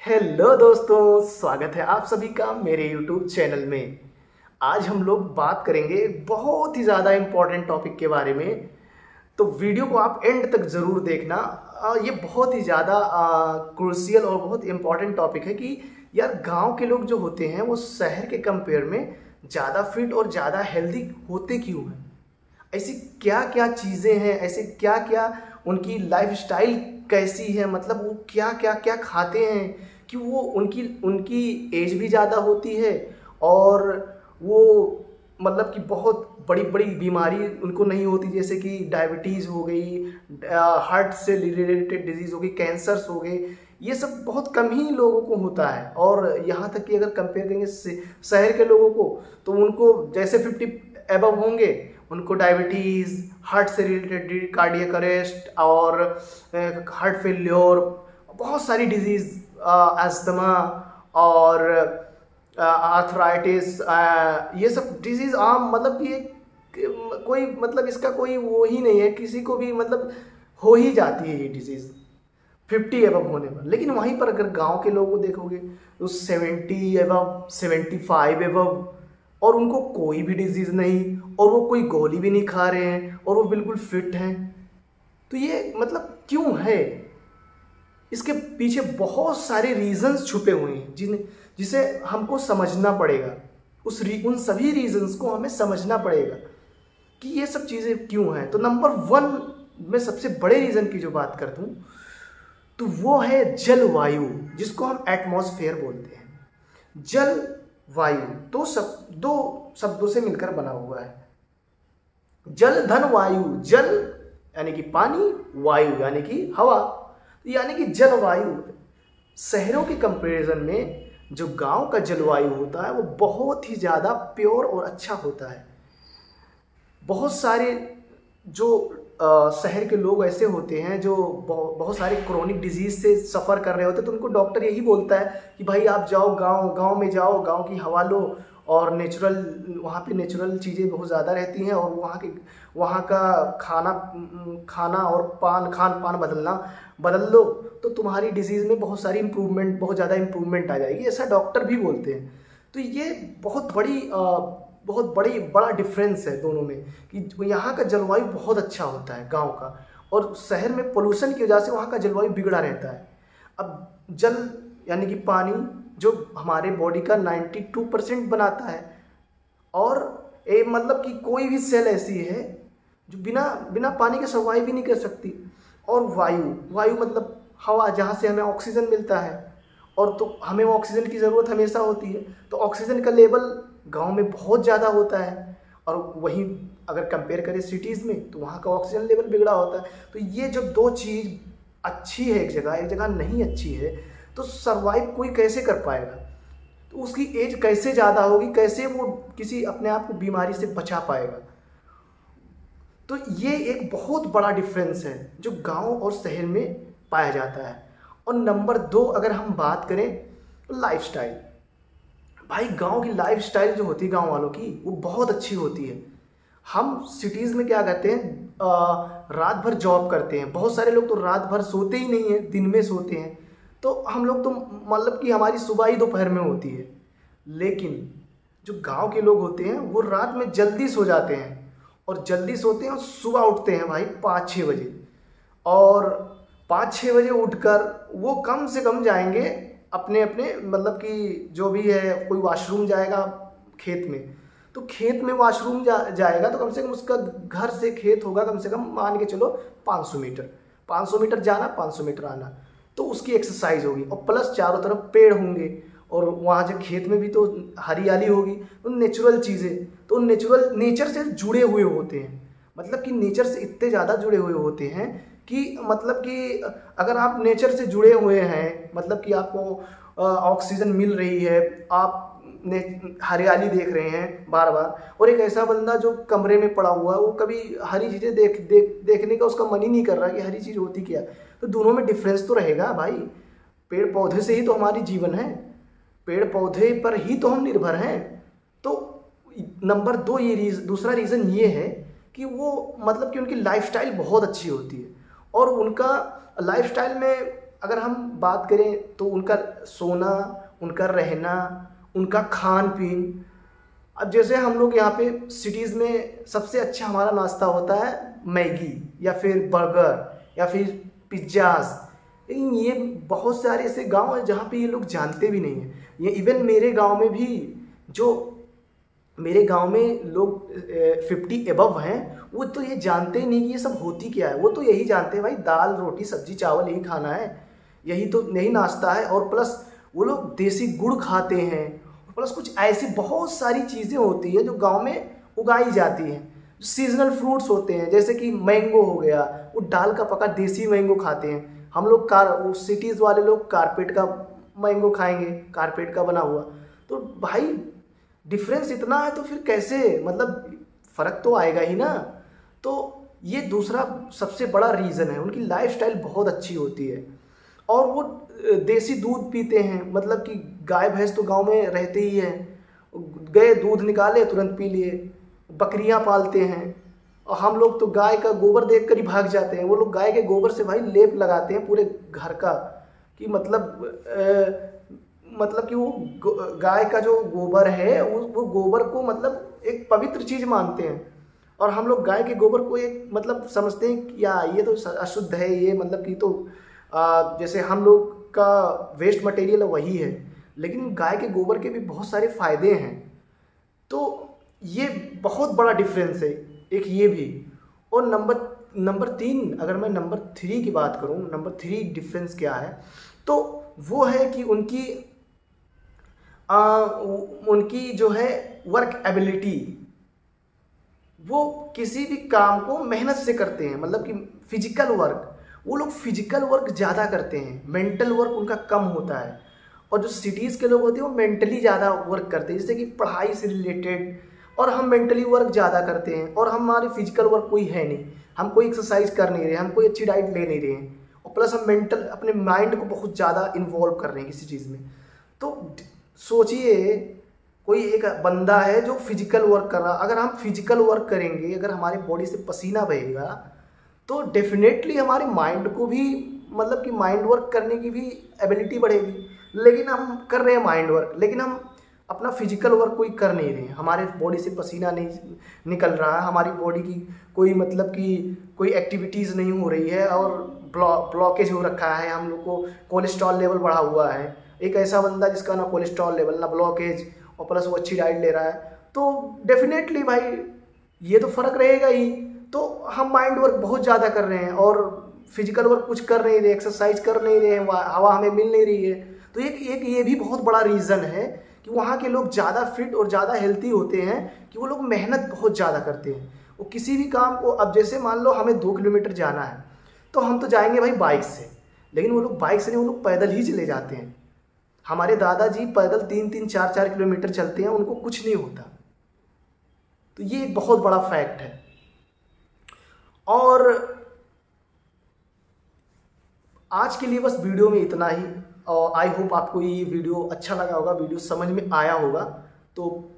Hello दोस्तों, स्वागत है आप सभी का मेरे YouTube चैनल में। आज हम लोग बात करेंगे बहुत ही ज़्यादा इम्पोर्टेंट टॉपिक के बारे में। तो वीडियो को आप एंड तक ज़रूर देखना। ये बहुत ही ज़्यादा क्रूशियल और बहुत इम्पोर्टेंट टॉपिक है कि यार गांव के लोग जो होते हैं वो शहर के कंपेयर में ज़्यादा फिट और ज़्यादा हेल्दी होते क्यों हैं। ऐसी क्या क्या चीज़ें हैं, ऐसे क्या क्या उनकी लाइफस्टाइल कैसी है, मतलब वो क्या क्या क्या खाते हैं कि वो उनकी एज भी ज़्यादा होती है और वो मतलब कि बहुत बड़ी बड़ी बीमारी उनको नहीं होती, जैसे कि डायबिटीज़ हो गई, हार्ट से रिलेटेड डिजीज़ हो गई, कैंसर्स हो गए। ये सब बहुत कम ही लोगों को होता है। और यहाँ तक कि अगर कंपेयर करेंगे शहर के लोगों को तो उनको जैसे 50 एबव होंगे उनको डायबिटीज़, हार्ट से रिलेटेड कार्डियक अरेस्ट और हार्ट फेल्योर, बहुत सारी डिजीज़, अस्थमा और आर्थराइटिस, ये सब डिजीज़ आम, मतलब कि कोई मतलब इसका कोई वो ही नहीं है, किसी को भी मतलब हो ही जाती है ये डिजीज़ 50 एबव होने पर। लेकिन वहीं पर अगर गांव के लोगों को देखोगे तो 70 एबव, 75 एबव, और उनको कोई भी डिजीज़ नहीं, और वो कोई गोली भी नहीं खा रहे हैं और वो बिल्कुल फिट हैं। तो ये मतलब क्यों है? इसके पीछे बहुत सारे रीजंस छुपे हुए हैं जिसे हमको समझना पड़ेगा। उन सभी रीजंस को हमें समझना पड़ेगा कि ये सब चीज़ें क्यों हैं। तो नंबर 1 में सबसे बड़े रीज़न की जो बात कर दूँ तो वो है जलवायु, जिसको हम एटमॉस्फेयर बोलते हैं। जल वायु दो शब्दों से मिलकर बना हुआ है। जल धन वायु, जल यानी कि पानी, वायु यानी कि हवा, यानी कि जलवायु। शहरों के कंपैरिजन में जो गांव का जलवायु होता है वो बहुत ही ज़्यादा प्योर और अच्छा होता है। बहुत सारे जो शहर के लोग ऐसे होते हैं जो बहुत सारे क्रोनिक डिजीज से सफ़र कर रहे होते हैं, तो उनको डॉक्टर यही बोलता है कि भाई आप जाओ गांव में जाओ, गांव की हवा लो और नेचुरल, वहाँ पे नेचुरल चीज़ें बहुत ज़्यादा रहती हैं, और वहाँ का खाना और खान पान बदल लो तो तुम्हारी डिजीज़ में बहुत ज़्यादा इम्प्रूवमेंट आ जाएगी, ऐसा डॉक्टर भी बोलते हैं। तो ये बहुत बड़ा डिफरेंस है दोनों में कि यहाँ का जलवायु बहुत अच्छा होता है गांव का, और शहर में पोल्यूशन की वजह से वहाँ का जलवायु बिगड़ा रहता है। अब जल यानी कि पानी जो हमारे बॉडी का 92% बनाता है, और मतलब कि कोई भी सेल ऐसी है जो बिना पानी के सर्वाइव ही नहीं कर सकती। और वायु मतलब हवा, जहाँ से हमें ऑक्सीजन मिलता है, और तो हमें ऑक्सीजन की ज़रूरत हमेशा होती है। तो ऑक्सीजन का लेवल गांव में बहुत ज़्यादा होता है, और वहीं अगर कंपेयर करें सिटीज़ में तो वहाँ का ऑक्सीजन लेवल बिगड़ा होता है। तो ये जब दो चीज़ अच्छी है एक जगह नहीं अच्छी है, तो सर्वाइव कोई कैसे कर पाएगा? तो उसकी एज कैसे ज़्यादा होगी, कैसे वो किसी अपने आप को बीमारी से बचा पाएगा? तो ये एक बहुत बड़ा डिफरेंस है जो गांव और शहर में पाया जाता है। और नंबर 2 अगर हम बात करें तो लाइफस्टाइल। भाई गांव की लाइफस्टाइल जो होती है गांव वालों की, वो बहुत अच्छी होती है। हम सिटीज़ में क्या करते हैं, रात भर जॉब करते हैं। बहुत सारे लोग तो रात भर सोते ही नहीं हैं, दिन में सोते हैं। तो हम लोग तो मतलब कि हमारी सुबह ही दोपहर में होती है। लेकिन जो गांव के लोग होते हैं वो रात में जल्दी सो जाते हैं, और जल्दी सोते हैं और सुबह उठते हैं भाई 5-6 बजे। और 5-6 बजे उठकर वो कम से कम जाएंगे अपने मतलब कि जो भी है, कोई वॉशरूम जाएगा खेत में, तो खेत में वॉशरूम जाएगा तो कम से कम उसका घर से खेत होगा कम से कम मान के चलो 500 मीटर जाना, 500 मीटर आना। तो उसकी एक्सरसाइज होगी, और प्लस चारों तरफ पेड़ होंगे, और वहाँ जो खेत में भी तो हरियाली होगी। तो नेचुरल चीज़ें, तो नेचर से जुड़े हुए होते हैं, मतलब कि नेचर से इतने ज़्यादा जुड़े हुए होते हैं कि मतलब कि अगर आप नेचर से जुड़े हुए हैं, मतलब कि आपको ऑक्सीजन मिल रही है, आप हरियाली देख रहे हैं बार बार, और एक ऐसा बंदा जो कमरे में पड़ा हुआ है वो कभी हरी चीज़ें देखने का उसका मन ही नहीं कर रहा कि हरी चीज़ होती क्या। तो दोनों में डिफरेंस तो रहेगा भाई। पेड़ पौधे से ही तो हमारी जीवन है, पेड़ पौधे पर ही तो हम निर्भर हैं। तो नंबर 2 दूसरा रीज़न ये है कि वो मतलब कि उनकी लाइफस्टाइल बहुत अच्छी होती है, और उनका लाइफस्टाइल में अगर हम बात करें तो उनका सोना, उनका रहना, उनका खान पीन। अब जैसे हम लोग यहाँ पे सिटीज़ में सबसे अच्छा हमारा नाश्ता होता है मैगी या फिर बर्गर या फिर पिज्ज़ाज़, लेकिन ये बहुत सारे ऐसे गांव हैं जहाँ पे ये लोग जानते भी नहीं हैं। ये इवन मेरे गांव में भी, जो मेरे गांव में लोग 50 एबव हैं, वो तो ये जानते ही नहीं कि ये सब होती क्या है। वो तो यही जानते हैं भाई दाल रोटी सब्जी चावल यही खाना है, यही तो यही नाश्ता है। और प्लस वो लोग देसी गुड़ खाते हैं, प्लस कुछ ऐसी बहुत सारी चीज़ें होती है जो गांव में उगाई जाती हैं। सीजनल फ्रूट्स होते हैं जैसे कि मैंगो हो गया, वो डाल का पका देसी मैंगो खाते हैं। हम लोग सिटीज़ वाले लोग कारपेट का मैंगो खाएंगे, कारपेट का बना हुआ। तो भाई डिफरेंस इतना है तो फिर कैसे, मतलब फ़र्क तो आएगा ही ना। तो ये दूसरा सबसे बड़ा रीज़न है। उनकी लाइफस्टाइल बहुत अच्छी होती है और वो देसी दूध पीते हैं, मतलब कि गाय भैंस तो गांव में रहते ही हैं, गए दूध निकाले तुरंत पी लिए। बकरियां पालते हैं और हम लोग तो गाय का गोबर देख कर ही भाग जाते हैं। वो लोग गाय के गोबर से भाई लेप लगाते हैं पूरे घर का, कि मतलब कि वो गाय का जो गोबर है वो गोबर को मतलब एक पवित्र चीज़ मानते हैं। और हम लोग गाय के गोबर को एक मतलब समझते हैं कि ये तो अशुद्ध है, ये मतलब कि तो जैसे हम लोग का वेस्ट मटेरियल वही है, लेकिन गाय के गोबर के भी बहुत सारे फायदे हैं। तो ये बहुत बड़ा डिफरेंस है एक ये भी। और नंबर 3, अगर मैं नंबर 3 की बात करूं, नंबर 3 डिफरेंस क्या है, तो वो है कि उनकी जो है वर्क एबिलिटी, वो किसी भी काम को मेहनत से करते हैं, मतलब कि फिजिकल वर्क, वो लोग फिजिकल वर्क ज़्यादा करते हैं, मेंटल वर्क उनका कम होता है। और जो सिटीज़ के लोग होते हैं वो मेंटली ज़्यादा वर्क करते हैं, जैसे कि पढ़ाई से रिलेटेड, और हम मेंटली वर्क ज़्यादा करते हैं और हमारे फिजिकल वर्क कोई है नहीं, हम कोई एक्सरसाइज कर नहीं रहे, हम कोई अच्छी डाइट ले नहीं रहे हैं, और प्लस हम मेंटल अपने माइंड को बहुत ज़्यादा इन्वॉल्व कर रहे हैं किसी चीज़ में। तो सोचिए कोई एक बंदा है जो फिजिकल वर्क कर रहा, अगर हम फिजिकल वर्क करेंगे, अगर हमारी बॉडी से पसीना बहेगा तो डेफिनेटली हमारे माइंड को भी, मतलब कि माइंड वर्क करने की भी एबिलिटी बढ़ेगी। लेकिन हम कर रहे हैं माइंड वर्क, लेकिन हम अपना फिजिकल वर्क कोई कर नहीं रहे हैं, हमारे बॉडी से पसीना नहीं निकल रहा है, हमारी बॉडी की कोई मतलब कि कोई एक्टिविटीज़ नहीं हो रही है और ब्लॉकेज हो रखा है, हम लोग को कोलेस्ट्रॉल लेवल बढ़ा हुआ है। एक ऐसा बंदा जिसका ना कोलेस्ट्रॉल लेवल ना ब्लॉकेज और प्लस वो अच्छी डाइट ले रहा है, तो डेफिनेटली भाई ये तो फ़र्क रहेगा ही। तो हम माइंड वर्क बहुत ज़्यादा कर रहे हैं और फिजिकल वर्क कुछ कर नहीं रहे, एक्सरसाइज कर नहीं रहे, हवा हमें मिल नहीं रही है। तो एक ये भी बहुत बड़ा रीज़न है कि वहाँ के लोग ज़्यादा फिट और ज़्यादा हेल्थी होते हैं, कि वो लोग मेहनत बहुत ज़्यादा करते हैं। वो किसी भी काम को, अब जैसे मान लो हमें 2 किलोमीटर जाना है तो हम तो जाएंगे भाई बाइक से, लेकिन वो लोग बाइक से नहीं, वो लोग पैदल ही चले जाते हैं। हमारे दादाजी पैदल 3-3, 4-4 किलोमीटर चलते हैं, उनको कुछ नहीं होता। तो ये एक बहुत बड़ा फैक्ट है। और आज के लिए बस वीडियो में इतना ही, और आई होप आपको ये वीडियो अच्छा लगा होगा, वीडियो समझ में आया होगा। तो